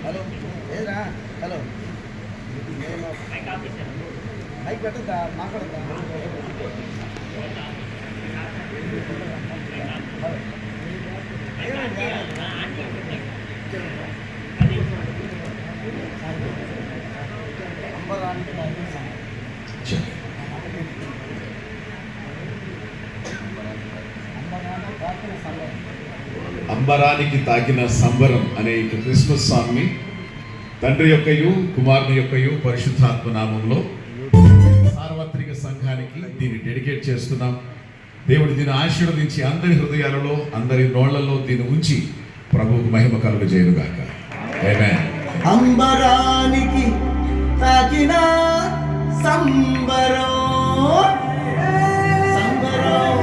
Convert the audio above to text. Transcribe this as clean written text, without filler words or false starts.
Hello ఏరా hello mic పెట్టద్దా మాట్లాడద్దా అంబరానికి తాకిన సంబరం అనే క్రిస్మస్ సాంగ్ ని తండ్రి యొక్కయు కుమారుని యొక్కయు పరిశుద్ధాత్మ నామంలో సార్వత్రిక సంఘానికి దీన్ని డెడికేట్ చేస్తున్నాం. దేవుడు దీన్ని ఆశీర్వదించి అందరి హృదయాలలో అందరి నోళ్లలో దీన్ని ఉంచి ప్రభువుకు మహిమ కలుగజేయుగాక. ఆమేన్. అంబరానికి తాకిన సంబరం సంబరం